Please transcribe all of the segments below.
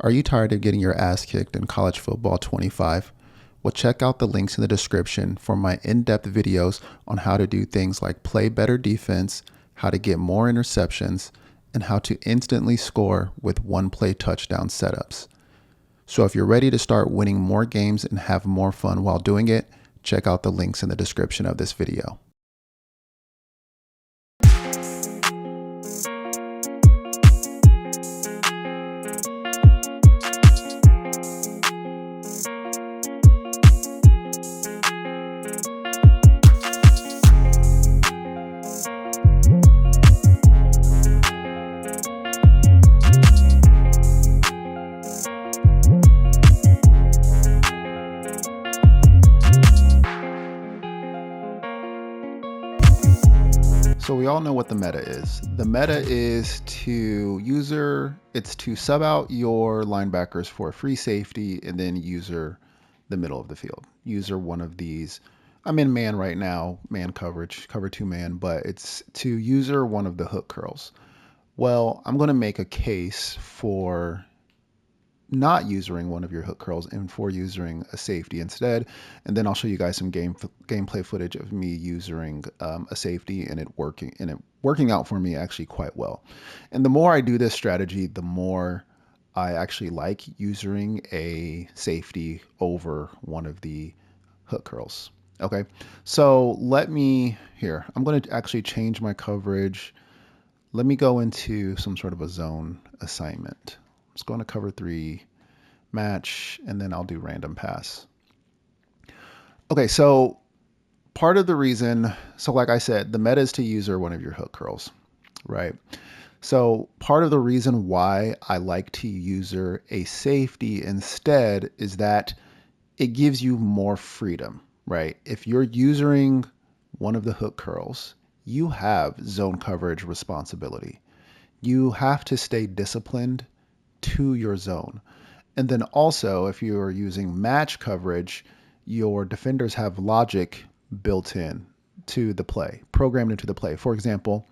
Are you tired of getting your ass kicked in college football 25? Well, check out the links in the description for my in-depth videos on how to do things like play better defense, how to get more interceptions, and how to instantly score with one-play touchdown setups. So if you're ready to start winning more games and have more fun while doing it, check out the links in the description of this video. So we all know what the meta is. The meta is to sub out your linebackers for a free safety and then user the middle of the field. User one of these. I'm in man right now, man coverage, cover two man, but it's to user one of the hook curls. Well, I'm going to make a case for not using one of your hook curls and for using a safety instead. And then I'll show you guys some gameplay footage of me using a safety and it working out for me actually quite well. And the more I do this strategy, the more I actually like using a safety over one of the hook curls. Okay, so I'm going to actually change my coverage. Let me go into some sort of a zone assignment. Let's go into cover three, match, and then I'll do random pass. Okay, so part of the reason, like I said, the meta is to user one of your hook curls, right? So part of the reason why I like to user a safety instead is that it gives you more freedom, right? If you're using one of the hook curls, you have zone coverage responsibility. You have to stay disciplined to your zone. And then also, if you're using match coverage, your defenders have logic built in to the play, programmed into the play. For example,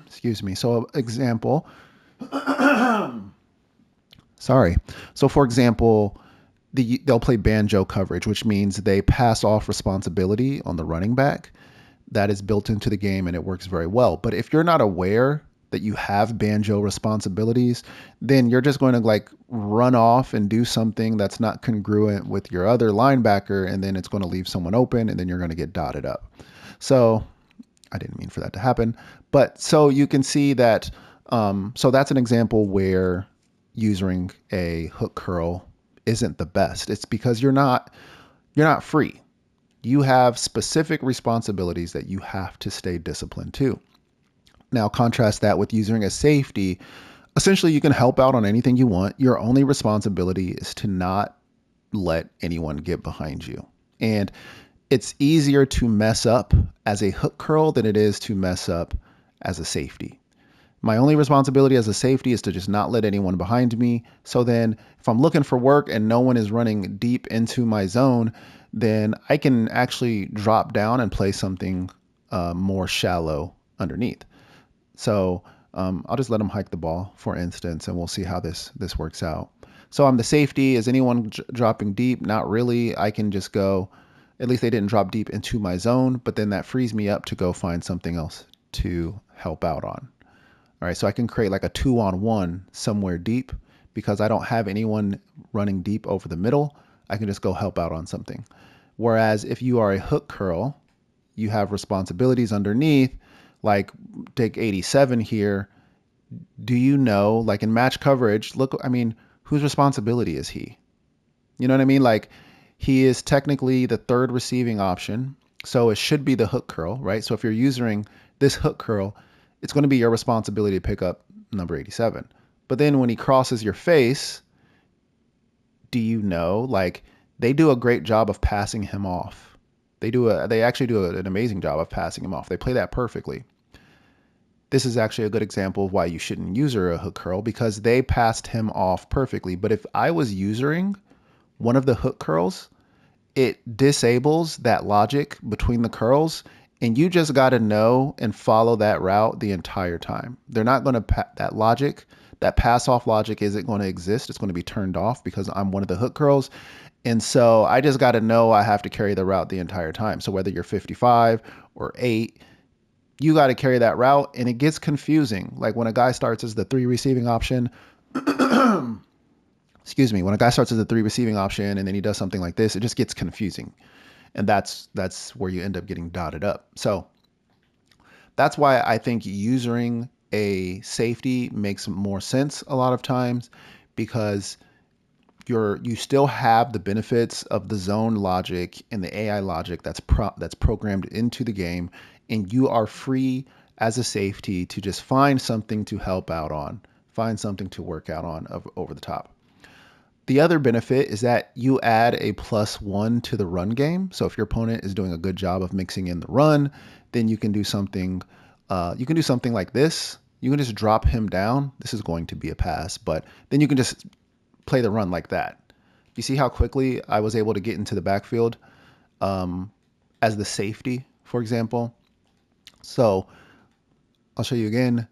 excuse me. So example, sorry. So for example, they'll play banjo coverage, which means they pass off responsibility on the running back. That is built into the game and it works very well. But if you're not aware that you have banjo responsibilities, then you're just going to like run off and do something that's not congruent with your other linebacker, and then it's going to leave someone open, and then you're going to get dotted up. So I didn't mean for that to happen, but so you can see that. So that's an example where using a hook curl isn't the best. It's because you're not free. You have specific responsibilities that you have to stay disciplined to. Now, contrast that with using a safety. Essentially, you can help out on anything you want. Your only responsibility is to not let anyone get behind you. And it's easier to mess up as a hook curl than it is to mess up as a safety. My only responsibility as a safety is to just not let anyone behind me. So then if I'm looking for work and no one is running deep into my zone, then I can actually drop down and play something more shallow underneath. So I'll just let them hike the ball, for instance, and we'll see how this works out. So I'm the safety. Is anyone dropping deep? Not really. I can just go, at least they didn't drop deep into my zone, but then that frees me up to go find something else to help out on. All right, so I can create like a 2-on-1 somewhere deep because I don't have anyone running deep over the middle. I can just go help out on something. Whereas if you are a hook curl, you have responsibilities underneath. Like take 87 here. Do you know, like in match coverage, look, I mean, whose responsibility is he? You know what I mean? Like he is technically the third receiving option. So it should be the hook curl, right? So if you're using this hook curl, it's going to be your responsibility to pick up number 87. But then when he crosses your face, do you know, like they do a great job of passing him off. They actually do an amazing job of passing him off. They play that perfectly. This is actually a good example of why you shouldn't user a hook curl because they passed him off perfectly. But if I was using one of the hook curls, it disables that logic between the curls, and you just got to know and follow that route the entire time. They're not going to that logic That pass off logic isn't going to exist. It's going to be turned off because I'm one of the hook curls. And so I just got to know I have to carry the route the entire time. So whether you're 55 or 8, you got to carry that route, and it gets confusing. Like when a guy starts as the 3 receiving option, excuse me, when a guy starts as a 3 receiving option and then he does something like this, it just gets confusing. And that's where you end up getting dotted up. So that's why I think using a safety makes more sense a lot of times, because you still have the benefits of the zone logic and the AI logic that's programmed into the game, and you are free as a safety to just find something to help out on, find something to work out on over the top. The other benefit is that you add a +1 to the run game. So if your opponent is doing a good job of mixing in the run, then you can do something. You can do something like this. You can just drop him down. This is going to be a pass, but then you can just play the run like that. You see how quickly I was able to get into the backfield as the safety, for example. So I'll show you again.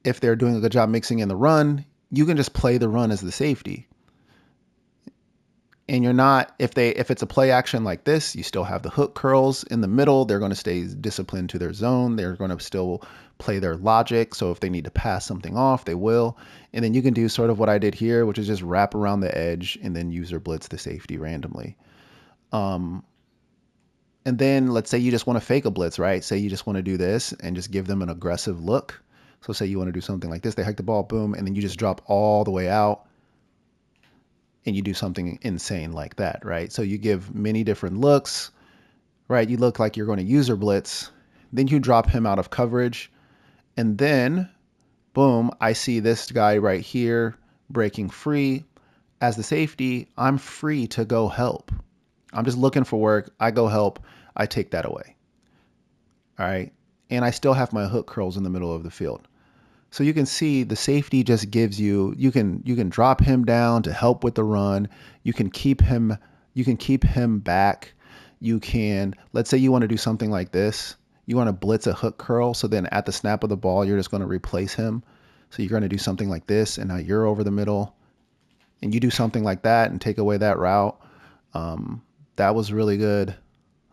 If they're doing a good job mixing in the run, you can just play the run as the safety. And you're not, if it's a play action like this, you still have the hook curls in the middle. They're going to stay disciplined to their zone. They're going to still play their logic. So if they need to pass something off, they will. And then you can do sort of what I did here, which is just wrap around the edge and then user blitz the safety randomly. And then let's say you just want to fake a blitz, right? Say you just want to do this and just give them an aggressive look. So say you want to do something like this. They hike the ball, boom, and then you just drop all the way out and you do something insane like that, right? So you give many different looks, right? You look like you're going to user blitz. Then you drop him out of coverage. And then, boom, I see this guy right here breaking free. As the safety, I'm free to go help. I'm just looking for work. I go help. I take that away. All right. And I still have my hook curls in the middle of the field. So you can see the safety just gives you can drop him down to help with the run. You can keep him back. You can, let's say you want to do something like this. You want to blitz a hook curl, so then at the snap of the ball you're just going to replace him. So you're going to do something like this, and now you're over the middle, and you do something like that and take away that route. That was really good.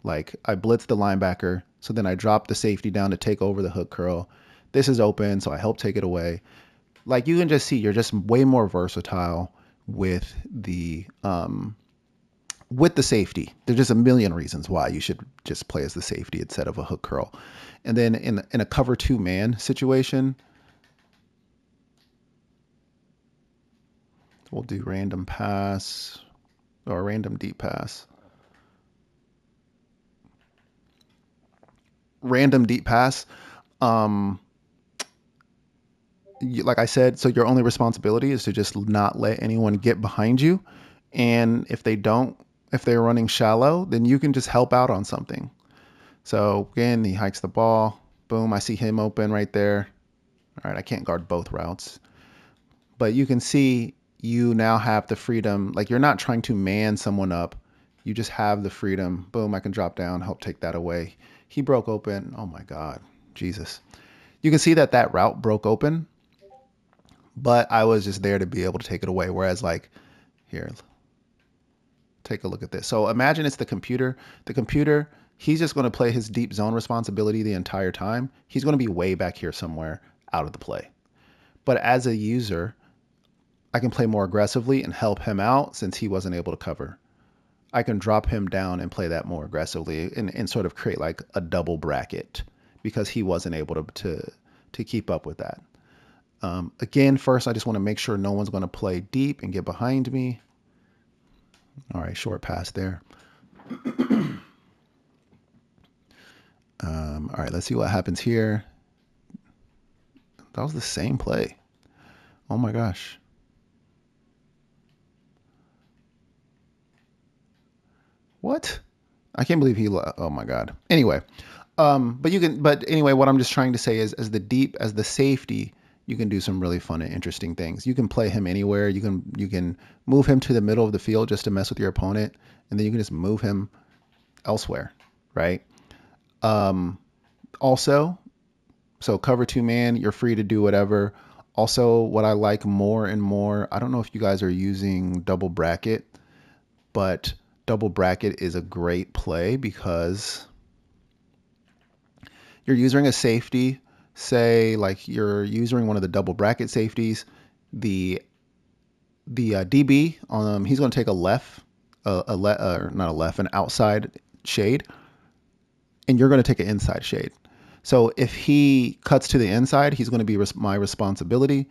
Like I blitzed the linebacker, so then I dropped the safety down to take over the hook curl. This is open, so I help take it away. Like you can just see, you're just way more versatile with the safety. There's just a million reasons why you should just play as the safety instead of a hook curl. And then in a cover 2 man situation, we'll do random pass or random deep pass. Random deep pass. Like I said, so your only responsibility is to just not let anyone get behind you. And if they're running shallow, then you can just help out on something. So again, he hikes the ball. Boom, I see him open right there. All right, I can't guard both routes. But you can see you now have the freedom. Like you're not trying to man someone up. You just have the freedom. Boom, I can drop down, help take that away. He broke open. Oh my God, Jesus. You can see that route broke open, but I was just there to be able to take it away. Whereas like here, take a look at this. So imagine it's the computer. The computer, he's just going to play his deep zone responsibility the entire time. He's going to be way back here somewhere out of the play. But as a user, I can play more aggressively and help him out since he wasn't able to cover. I can drop him down and play that more aggressively and sort of create like a double bracket because he wasn't able to keep up with that. Again, first, I just want to make sure no one's going to play deep and get behind me. All right, short pass there. All right, let's see what happens here. That was the same play. Oh my gosh. What? I can't believe oh my God. Anyway, but anyway, what I'm just trying to say is as the safety, you can do some really fun and interesting things. You can play him anywhere. You can move him to the middle of the field just to mess with your opponent, and then you can just move him elsewhere, right? Also, so cover 2 man, you're free to do whatever. Also, what I like more and more, I don't know if you guys are using double bracket, but double bracket is a great play because you're using a safety, say like you're using one of the double bracket safeties, the DB, he's going to take a left, not a left, an outside shade, and you're going to take an inside shade. So if he cuts to the inside, he's going to be my responsibility.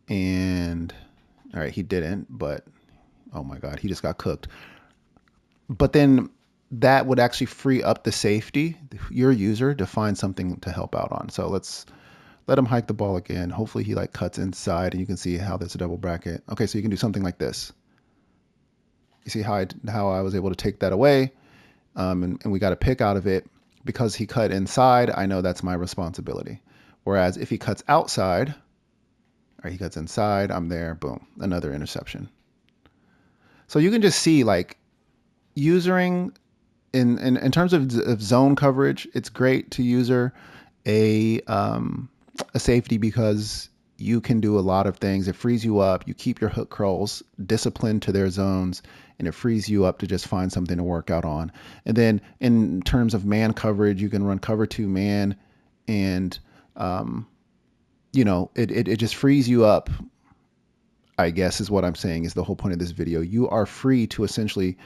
And all right, he didn't, but oh my God, he just got cooked. But then that would actually free up the safety, your user, to find something to help out on. So let's let him hike the ball again. Hopefully he like cuts inside and you can see how there's a double bracket. Okay, so you can do something like this. You see how I was able to take that away, and we got a pick out of it. Because he cut inside, I know that's my responsibility. Whereas if he cuts outside, or he cuts inside, I'm there, boom, another interception. So you can just see like using in terms of zone coverage, it's great to user a safety because you can do a lot of things. It frees you up. You keep your hook curls disciplined to their zones, and it frees you up to just find something to work out on. And then in terms of man coverage, you can run cover 2 man, and it just frees you up, I guess is what I'm saying is the whole point of this video. You are free to essentially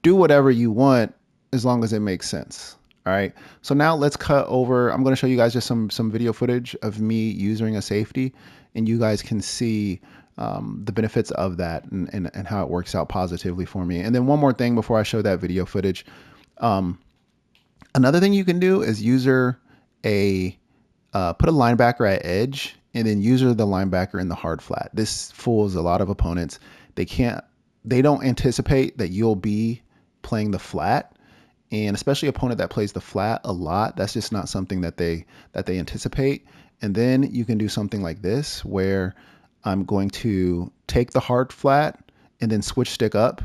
do whatever you want as long as it makes sense. All right. So now let's cut over. I'm going to show you guys just some video footage of me using a safety, and you guys can see the benefits of that and how it works out positively for me. And then one more thing before I show that video footage. Another thing you can do is put a linebacker at edge and then user the linebacker in the hard flat. This fools a lot of opponents. They don't anticipate that you'll be playing the flat. And especially an opponent that plays the flat a lot, that's just not something that they anticipate. And then you can do something like this, where I'm going to take the hard flat and then switch stick up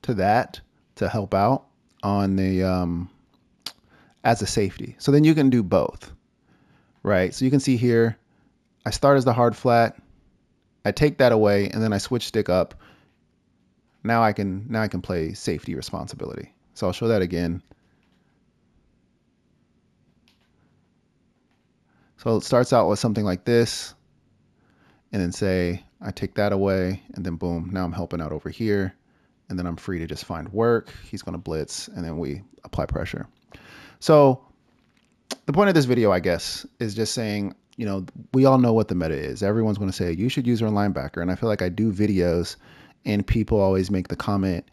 to that to help out on the as a safety. So then you can do both, right? So you can see here, I start as the hard flat, I take that away, and then I switch stick up. Now I can play safety responsibility. So I'll show that again. So it starts out with something like this, and then say I take that away, and then boom, now I'm helping out over here, and then I'm free to just find work. He's going to blitz, and then we apply pressure. So the point of this video, I guess, is just saying, we all know what the meta is. Everyone's going to say you should use your linebacker, and I feel like I do videos and people always make the comment,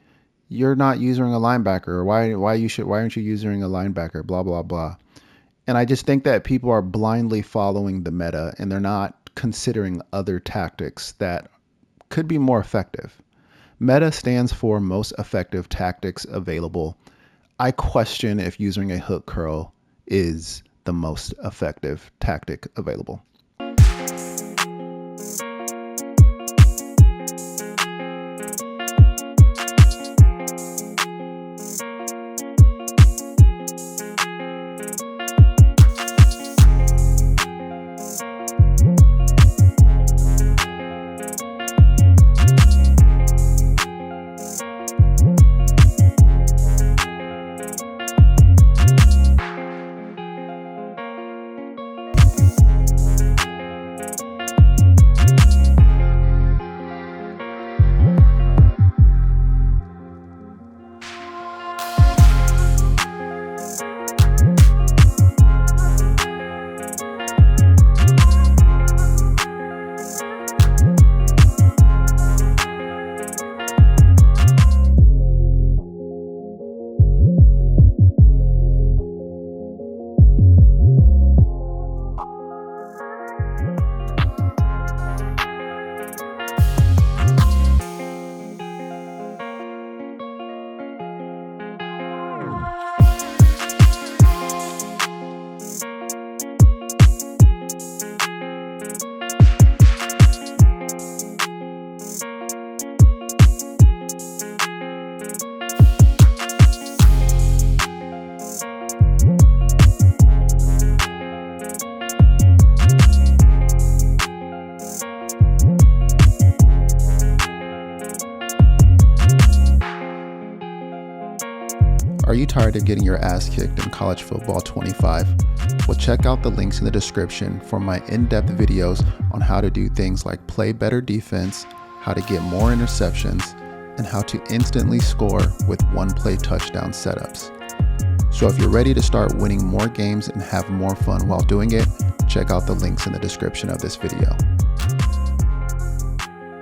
you're not using a linebacker, or why aren't you using a linebacker, blah, blah, blah. And I just think that people are blindly following the meta and they're not considering other tactics that could be more effective. Meta stands for most effective tactics available. I question if using a hook curl is the most effective tactic available. Are you tired of getting your ass kicked in college football 25? Well, check out the links in the description for my in-depth videos on how to do things like play better defense, how to get more interceptions, and how to instantly score with one-play touchdown setups. So if you're ready to start winning more games and have more fun while doing it, check out the links in the description of this video.